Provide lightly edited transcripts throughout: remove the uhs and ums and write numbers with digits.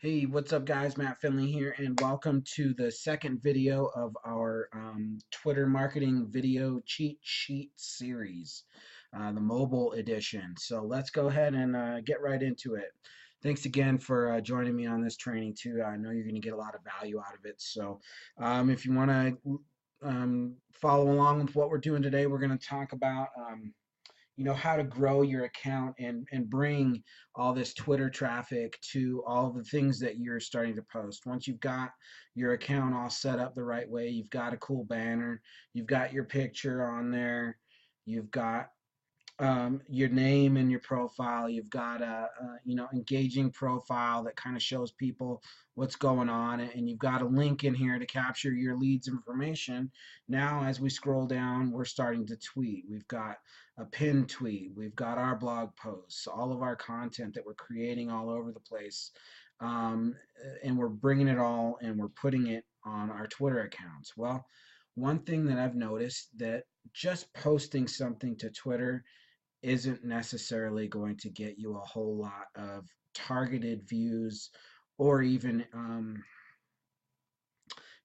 Hey, what's up, guys? Matt Finley here, and welcome to the second video of our Twitter marketing video cheat sheet series, the mobile edition. So let's go ahead and get right into it. Thanks again for joining me on this training too. I know you're going to get a lot of value out of it. So if you want to follow along with what we're doing today, we're going to talk about how to grow your account and bring all this Twitter traffic to all the things that you're starting to post. Once you've got your account all set up the right way, you've got a cool banner, you've got your picture on there, you've got your name and your profile. You've got a engaging profile that kind of shows people what's going on, and you've got a link in here to capture your leads information. Now, as we scroll down, we're starting to tweet. We've got a pinned tweet. We've got our blog posts, all of our content that we're creating all over the place, um, and we're bringing it all and we're putting it on our Twitter accounts. Well, one thing that I've noticed that just posting something to Twitter isn't necessarily going to get you a whole lot of targeted views or even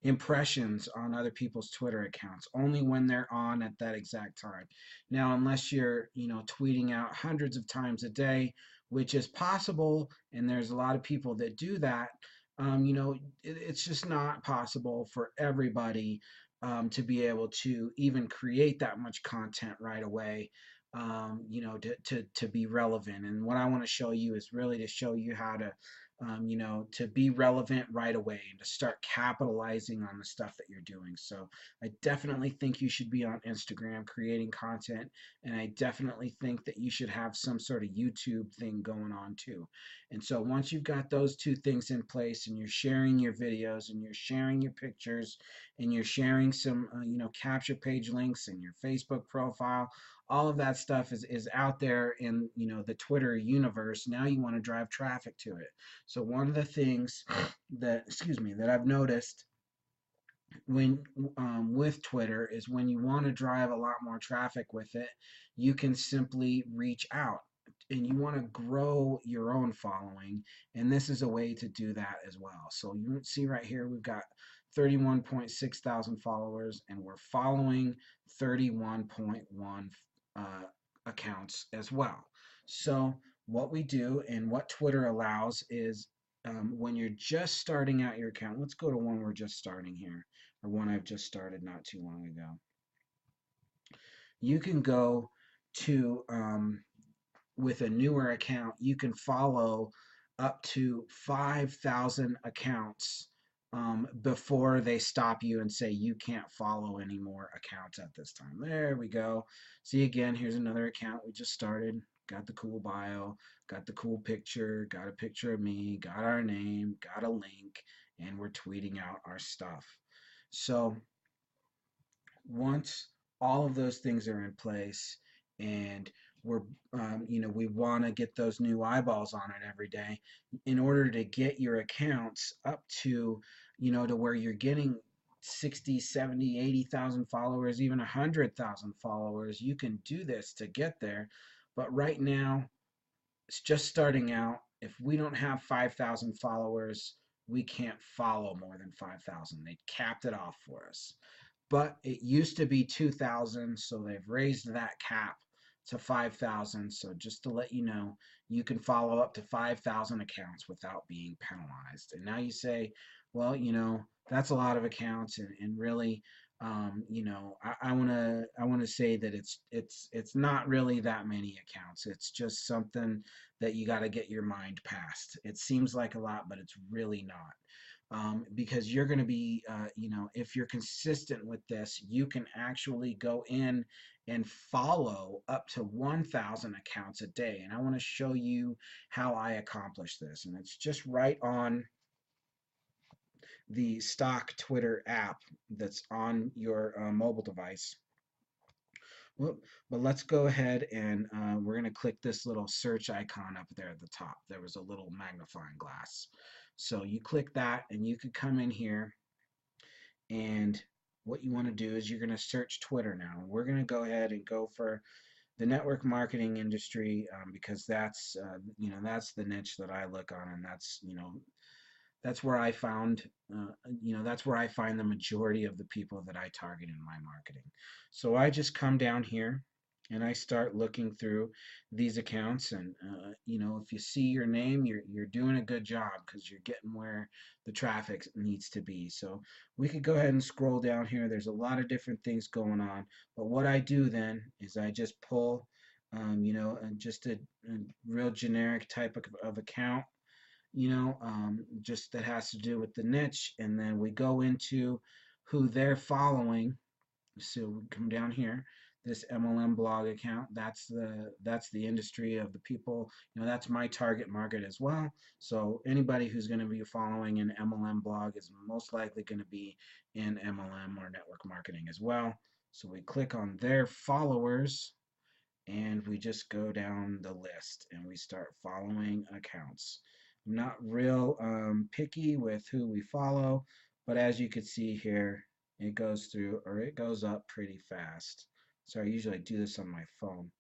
impressions on other people's Twitter accounts, only when they're on at that exact time. Now, unless you're, tweeting out hundreds of times a day, which is possible, and there's a lot of people that do that, it's just not possible for everybody to be able to even create that much content right away. To be relevant. And what I want to show you is really to show you how to to be relevant right away and to start capitalizing on the stuff that you're doing. So I definitely think you should be on Instagram creating content, and I definitely think that you should have some sort of YouTube thing going on too. And so once you've got those two things in place and you're sharing your videos and you're sharing your pictures and you're sharing some, capture page links in your Facebook profile, all of that stuff is out there in the Twitter universe. Now you want to drive traffic to it. So one of the things that, excuse me, that I've noticed when with Twitter is when you want to drive a lot more traffic with it, you can simply reach out and you want to grow your own following, and this is a way to do that as well. So you see right here we've got 31.6 thousand followers, and we're following 31.1 accounts as well. So what we do and what Twitter allows is when you're just starting out your account, let's go to one we're just starting here, or one I've just started not too long ago. You can go to, with a newer account, you can follow up to 5,000 accounts before they stop you and say you can't follow any more accounts at this time. There we go. See again, here's another account we just started. Got the cool bio, got the cool picture, got a picture of me, got our name, got a link, and we're tweeting out our stuff. So once all of those things are in place and we're we want to get those new eyeballs on it every day in order to get your accounts up to to where you're getting 60, 70, 80,000 followers, even 100,000 followers. You can do this to get there, but right now it's just starting out. If we don't have 5,000 followers, we can't follow more than 5,000. They capped it off for us, but it used to be 2,000, so they've raised that cap to 5,000. So just to let you know, you can follow up to 5,000 accounts without being penalized. And now you say, well, that's a lot of accounts, and really, I want to say that it's not really that many accounts. It's just something that you got to get your mind past. It seems like a lot, but it's really not. Because you're going to be, if you're consistent with this, you can actually go in and follow up to 1,000 accounts a day. And I want to show you how I accomplish this. And it's just right on the stock Twitter app that's on your mobile device. Well, but let's go ahead and we're going to click this little search icon up there at the top. There was a little magnifying glass. So you click that and you could come in here, and what you want to do is you're going to search Twitter now. We're going to go ahead and go for the network marketing industry because that's that's the niche that I look on, and that's that's where I found, that's where I find the majority of the people that I target in my marketing. So I just come down here and I start looking through these accounts, and if you see your name, you're doing a good job because you're getting where the traffic needs to be. So we could go ahead and scroll down here. There's a lot of different things going on, but what I do then is I just pull, just a real generic type of account, just that has to do with the niche. And then we go into who they're following. So we come down here, this MLM blog account, that's the industry of the people, that's my target market as well. So anybody who's going to be following an MLM blog is most likely going to be in MLM or network marketing as well. So we click on their followers and we just go down the list and we start following accounts. I'm not real picky with who we follow, but as you can see here, it goes through, or it goes up pretty fast. So I usually do this on my phone,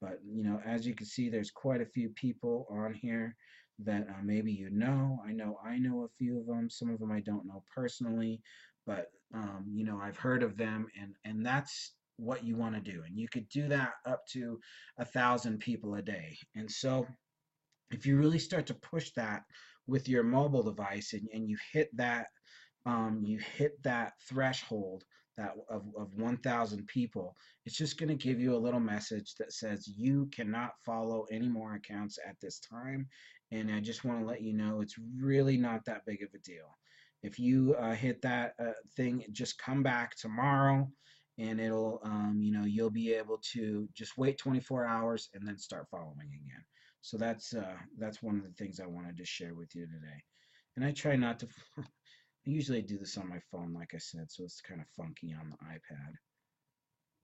but as you can see, there's quite a few people on here that maybe I know a few of them. Some of them I don't know personally, but I've heard of them, and that's what you want to do. And you could do that up to 1,000 people a day. And so if you really start to push that with your mobile device, and you hit that threshold that of 1,000 people, it's just going to give you a little message that says you cannot follow any more accounts at this time. And I just want to let you know it's really not that big of a deal. If you hit that thing, just come back tomorrow, and you'll be able to just wait 24 hours and then start following again. So that's one of the things I wanted to share with you today. And I try not to. I usually do this on my phone, like I said, so it's kind of funky on the iPad.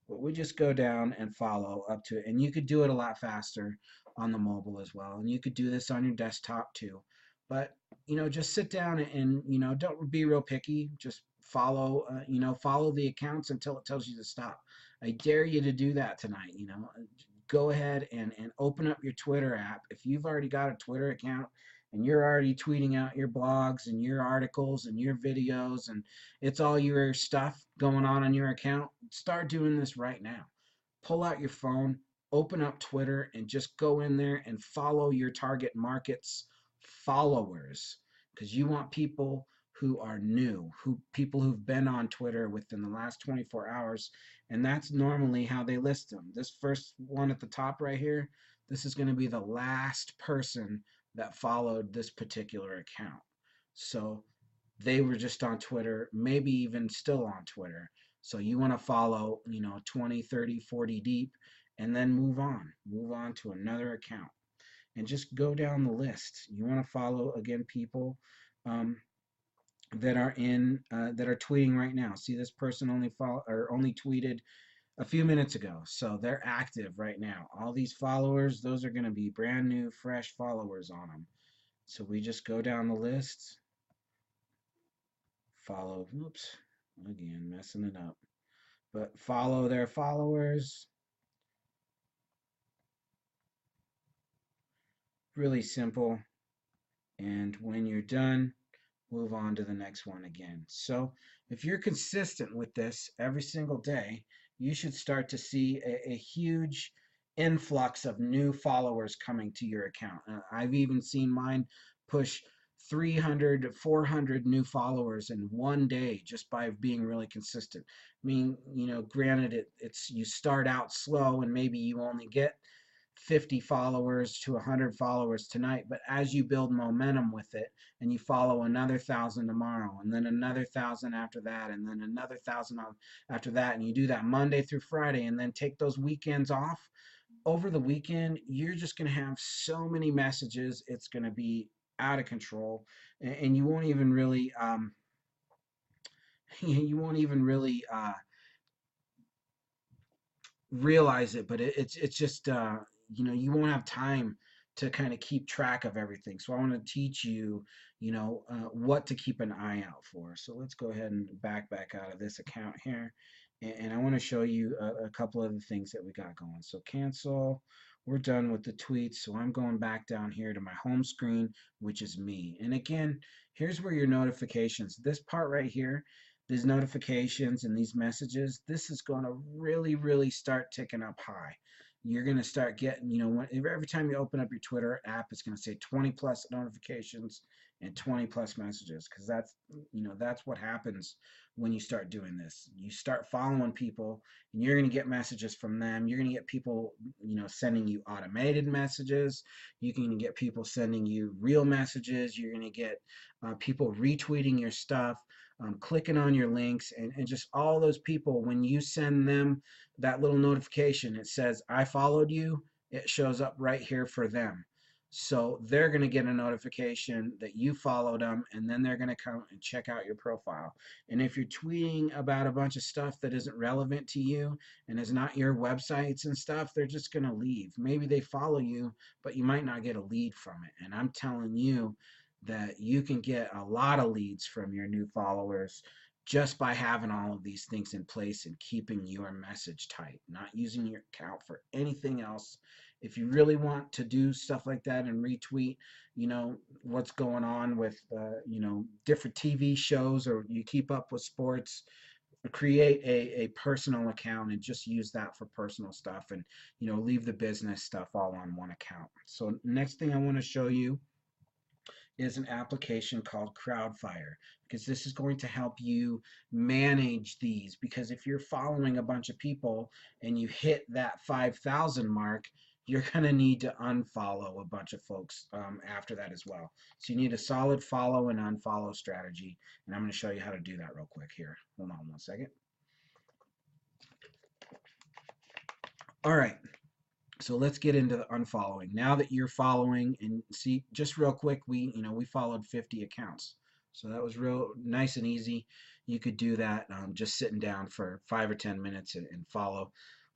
But we just go down and follow up to it. And you could do it a lot faster on the mobile as well. And you could do this on your desktop too. But, just sit down and, don't be real picky. Just follow the accounts until it tells you to stop. I dare you to do that tonight. Go ahead and open up your Twitter app. If you've already got a Twitter account and you're already tweeting out your blogs and your articles and your videos, and it's all your stuff going on your account, start doing this right now. Pull out your phone, open up Twitter, and just go in there and follow your target market's followers, because you want people who are new, people who've been on Twitter within the last 24 hours, and that's normally how they list them. This first one at the top right here, this is going to be the last person that followed this particular account. So they were just on Twitter, maybe even still on Twitter. So you want to follow, 20, 30, 40 deep, and then move on to another account, and just go down the list. You want to follow again people um, that are tweeting right now. See, this person only tweeted a few minutes ago, so they're active right now. All these followers, those are going to be brand new, fresh followers on them. So we just go down the list, follow. Oops, again messing it up. But follow their followers. Really simple. And when you're done, move on to the next one again. So if you're consistent with this every single day, you should start to see a huge influx of new followers coming to your account. I've even seen mine push 300, 400 new followers in one day just by being really consistent. I mean, granted, it's you start out slow and maybe you only get 50 followers to 100 followers tonight, but as you build momentum with it, and you follow another 1,000 tomorrow, and then another 1,000 after that, and then another 1,000 after that, and you do that Monday through Friday, and then take those weekends off, over the weekend you're just going to have so many messages, it's going to be out of control, and you won't even really you won't even really realize it, but it's just you won't have time to kind of keep track of everything. So I want to teach you, what to keep an eye out for. So let's go ahead and back out of this account here, and I want to show you a couple of the things that we got going. So cancel. We're done with the tweets, so I'm going back down here to my home screen, which is me. And again, Here's where your notifications, this part right here, these notifications and these messages, this is going to really start ticking up high. You're going to start getting, every time you open up your Twitter app, it's going to say 20 plus notifications and 20 plus messages, because that's what happens when you start doing this. You start following people and you're going to get messages from them. You're going to get people, sending you automated messages. You can get people sending you real messages. You're going to get people retweeting your stuff, clicking on your links, and just all those people, when you send them that little notification, it says, I followed you, it shows up right here for them. So they're going to get a notification that you followed them, and then they're going to come and check out your profile. And if you're tweeting about a bunch of stuff that isn't relevant to you and is not your websites and stuff, they're just going to leave. Maybe they follow you, but you might not get a lead from it. And I'm telling you that you can get a lot of leads from your new followers just by having all of these things in place and keeping your message tight, not using your account for anything else. If you really want to do stuff like that and retweet, what's going on with, different TV shows, or you keep up with sports, create a personal account and just use that for personal stuff, and, leave the business stuff all on one account. So next thing I want to show you is an application called Crowdfire, because this is going to help you manage these. Because if you're following a bunch of people and you hit that 5,000 mark, you're going to need to unfollow a bunch of folks after that as well. So you need a solid follow and unfollow strategy, and I'm going to show you how to do that real quick here. Hold on one second. All right. So let's get into the unfollowing. Now that you're following, and see, just real quick, we followed 50 accounts. So that was real nice and easy. You could do that just sitting down for 5 or 10 minutes and follow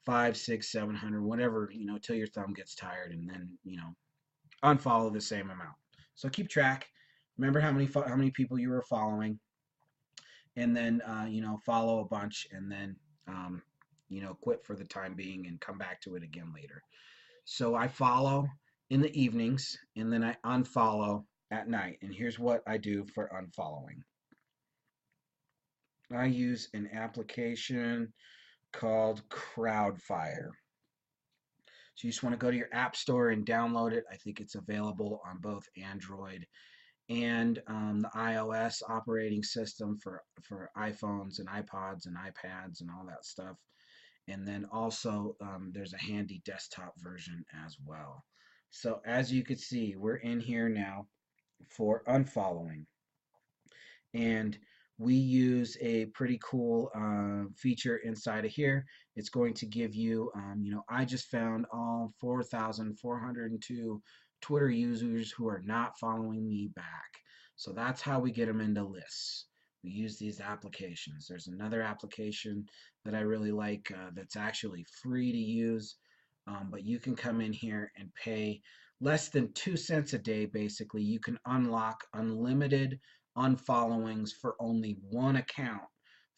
5, 6, 700, whatever, till your thumb gets tired, and then, unfollow the same amount. So keep track. Remember how many people you were following, and then, follow a bunch, and then, quit for the time being and come back to it again later. So I follow in the evenings, and then I unfollow at night. And here's what I do for unfollowing. I use an application called Crowdfire. So you just want to go to your app store and download it. I think it's available on both Android and the iOS operating system for iPhones and iPods and iPads and all that stuff. And then also there's a handy desktop version as well. So as you can see, we're in here now for unfollowing, and we use a pretty cool feature inside of here. It's going to give you, I just found all 4,402 Twitter users who are not following me back. So that's how we get them into lists. We use these applications. There's another application that I really like that's actually free to use, but you can come in here and pay less than 2 cents a day. Basically, you can unlock unlimited unfollowings for only one account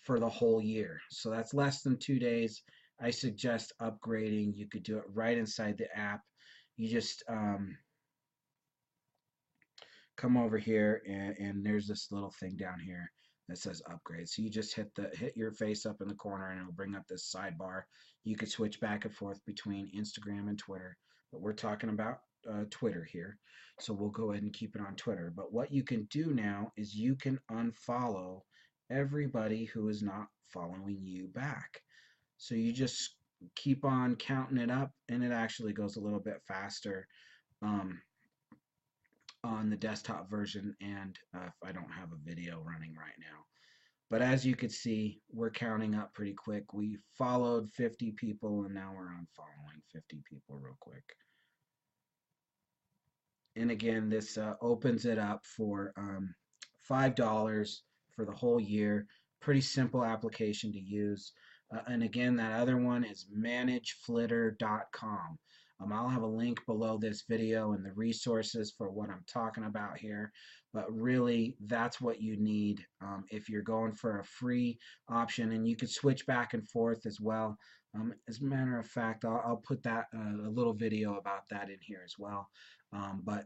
for the whole year. So that's less than 2 days. I suggest upgrading. You could do it right inside the app. You just come over here, and there's this little thing down here that says upgrade. So you just hit your face up in the corner, and it'll bring up this sidebar. You could switch back and forth between Instagram and Twitter, but we're talking about Twitter here. So we'll go ahead and keep it on Twitter. But what you can do now is you can unfollow everybody who is not following you back. So you just keep on counting it up, and it actually goes a little bit faster on the desktop version, and if I don't have a video running right now. But as you could see, we're counting up pretty quick. We followed 50 people, and now we're unfollowing 50 people real quick. And again, this opens it up for $5 for the whole year. Pretty simple application to use. And again, that other one is manageflitter.com. I'll have a link below this video and the resources for what I'm talking about here. But really, that's what you need if you're going for a free option. And you could switch back and forth as well. As a matter of fact, I'll put that a little video about that in here as well. But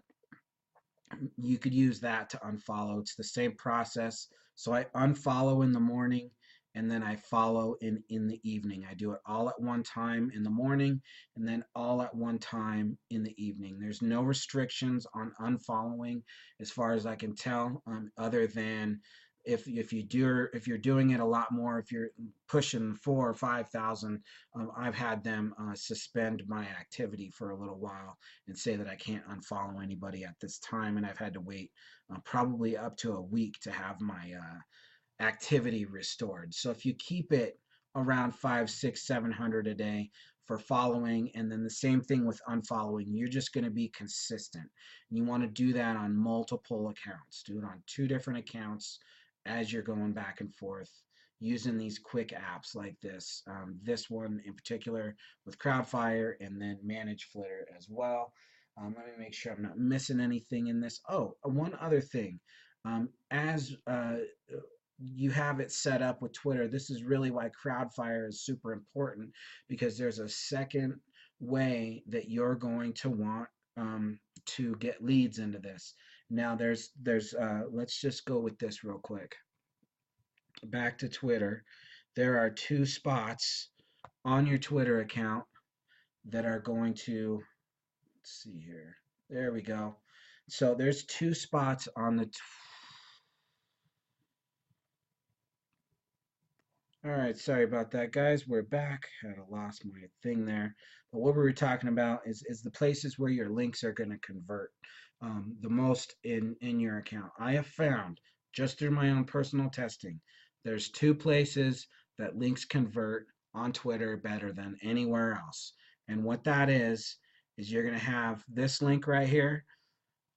you could use that to unfollow. It's the same process. So I unfollow in the morning and then I follow in the evening. I do it all at one time in the morning and then all at one time in the evening. There's no restrictions on unfollowing as far as I can tell, other than if you're doing it a lot more, if you're pushing 4 or 5,000, I've had them suspend my activity for a little while and say that I can't unfollow anybody at this time, and I've had to wait probably up to a week to have my activity restored. So if you keep it around 5, 6, 700 a day for following, and then the same thing with unfollowing, you're just going to be consistent. And you want to do that on multiple accounts. Do it on 2 different accounts as you're going back and forth using these quick apps like this. This one in particular with Crowdfire, and then Manage Flitter as well. Let me make sure I'm not missing anything in this. Oh, one other thing. As you have it set up with Twitter, this is really why Crowdfire is super important, because there's a second way that you're going to want to get leads into this. Now there's let's just go with this real quick. Back to Twitter. There are 2 spots on your Twitter account that are going to, let's see here. There we go. So there's 2 spots on the All right, sorry about that, guys. We're back. Had lost my thing there. But what we were talking about is the places where your links are going to convert the most in your account. I have found, just through my own personal testing, there's 2 places that links convert on Twitter better than anywhere else. And what that is you're going to have this link right here.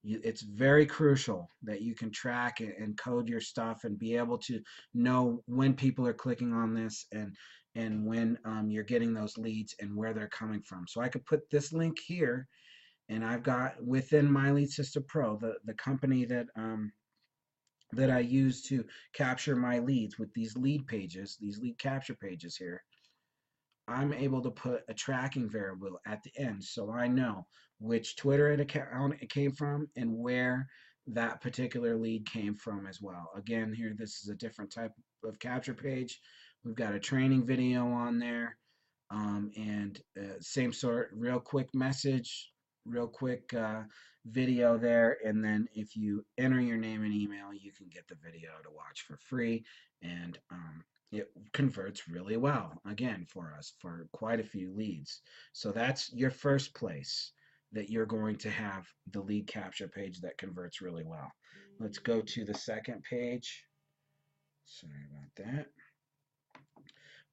It's very crucial that you can track and code your stuff and be able to know when people are clicking on this, and when you're getting those leads and where they're coming from. So I could put this link here, and I've got within My Lead System Pro, the company that I use to capture my leads with these lead pages, these lead capture pages here. I'm able to put a tracking variable at the end so I know which Twitter account it came from and where that particular lead came from as well. Again, here, this is a different type of capture page. We've got a training video on there, and same sort, real quick message, real quick video there. And then if you enter your name and email, you can get the video to watch for free. And it converts really well, again, for us, for quite a few leads. So that's your first place that you're going to have the lead capture page that converts really well. Let's go to the second page. Sorry about that.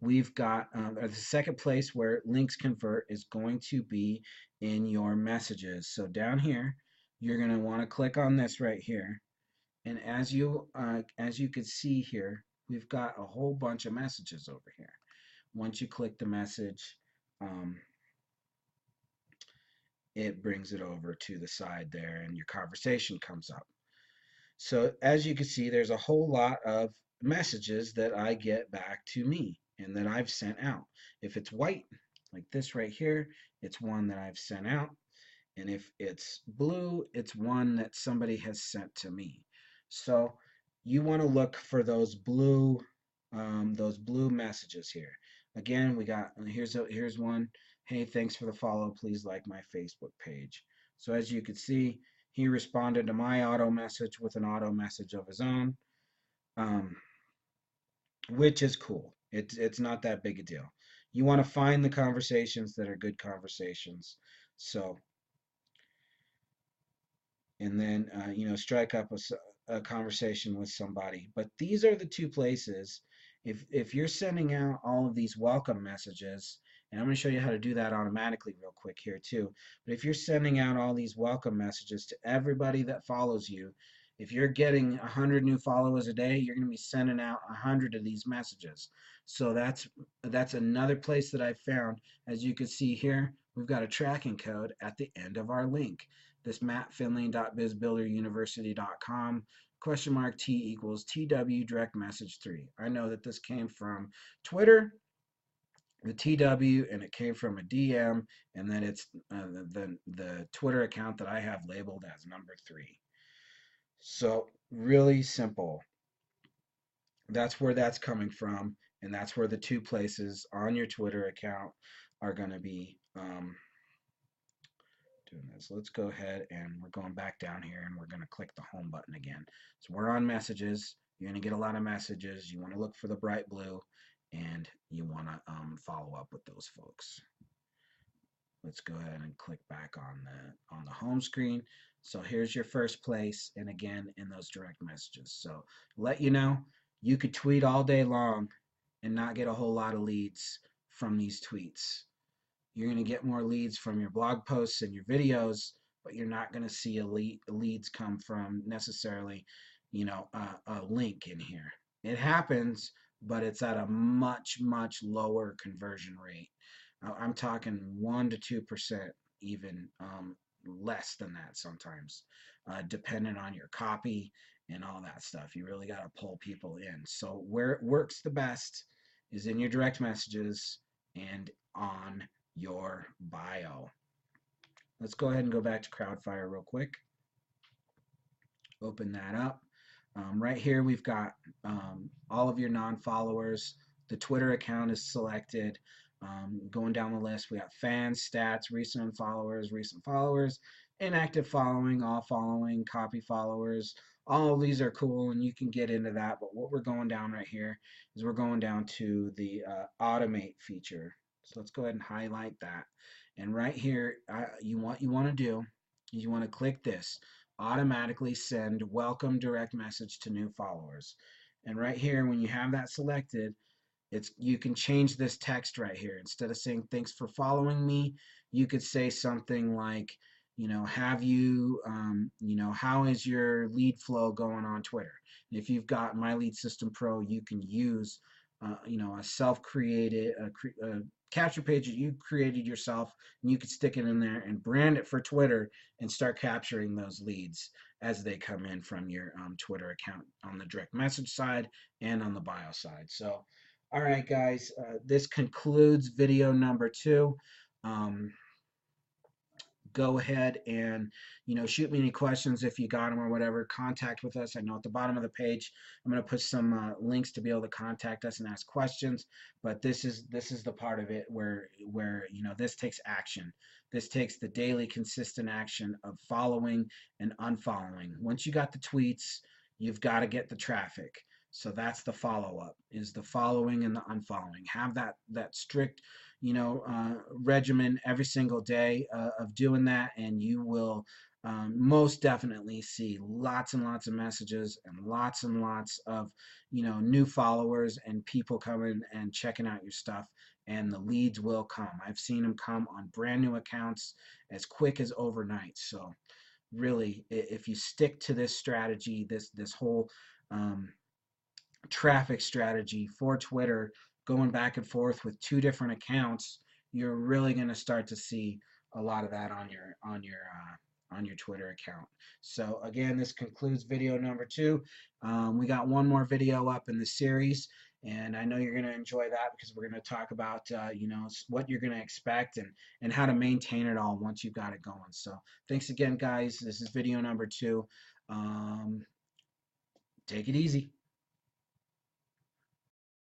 We've got the second place where links convert is going to be in your messages. So down here, you're going to want to click on this right here. And as you can see here, we've got a whole bunch of messages over here. Once you click the message, it brings it over to the side there, and your conversation comes up. So as you can see, there's a whole lot of messages that I get back to me and that I've sent out. If it's white, like this right here, it's one that I've sent out. And if it's blue, it's one that somebody has sent to me. So you want to look for those blue messages here. Again, we got, here's one. Hey, thanks for the follow. Please like my Facebook page. So as you can see, he responded to my auto message with an auto message of his own, which is cool. It's not that big a deal. You want to find the conversations that are good conversations. So, and then strike up a conversation with somebody. But these are the 2 places. If you're sending out all of these welcome messages, and I'm going to show you how to do that automatically real quick here too. But if you're sending out all these welcome messages to everybody that follows you, if you're getting 100 new followers a day, you're going to be sending out 100 of these messages. So that's another place that I found. As you can see here, we've got a tracking code at the end of our link. This mattfinley.bizbuilderuniversity.com !T equals TW direct message 3. I know that this came from Twitter, the TW, and it came from a DM, and then it's the Twitter account that I have labeled as number 3. So really simple. That's where that's coming from, and that's where the two places on your Twitter account are going to be doing this. Let's go ahead and we're going back down here and we're going to click the home button again. So we're on messages. You're going to get a lot of messages. You want to look for the bright blue and you want to follow up with those folks. Let's go ahead and click back on the home screen. So here's your first place, and again in those direct messages. So let you know, you could tweet all day long and not get a whole lot of leads from these tweets. You're going to get more leads from your blog posts and your videos, but you're not going to see leads come from necessarily, a link in here. It happens, but it's at a much, much lower conversion rate. I'm talking 1 to 2%, even less than that sometimes, depending on your copy and all that stuff. You really got to pull people in. So where it works the best is in your direct messages and on your bio. Let's go ahead and go back to Crowdfire real quick. Open that up. Right here, we've got all of your non-followers. The Twitter account is selected. Going down the list, we got fans, stats, recent followers, inactive following, all following, copy followers. All of these are cool, and you can get into that. But what we're going down right here is we're going down to the automate feature. So let's go ahead and highlight that. And right here, you want to do is you want to click this automatically send welcome direct message to new followers. And right here, when you have that selected, you can change this text right here. Instead of saying thanks for following me, you could say something like, how is your lead flow going on Twitter? And if you've got My Lead System Pro, you can use a self-created capture page that you created yourself, and you could stick it in there and brand it for Twitter and start capturing those leads as they come in from your Twitter account on the direct message side and on the bio side. So, all right, guys, this concludes video number 2. Go ahead and shoot me any questions if you got them or whatever. Contact with us. I know at the bottom of the page I'm going to put some links to be able to contact us and ask questions, but this is the part of it where this takes action. This takes the daily consistent action of following and unfollowing. Once you got the tweets, you've got to get the traffic. So that's the follow-up, is the following and the unfollowing. Have that strict regimen every single day of doing that, and you will most definitely see lots and lots of messages and lots of new followers and people coming and checking out your stuff, and the leads will come. I've seen them come on brand new accounts as quick as overnight. So really, if you stick to this strategy, this whole traffic strategy for Twitter, going back and forth with 2 different accounts, you're really going to start to see a lot of that on your Twitter account. So again, this concludes video number 2. We got one more video up in the series, and I know you're going to enjoy that because we're going to talk about what you're going to expect and how to maintain it all once you've got it going. So thanks again, guys. This is video number 2. Take it easy.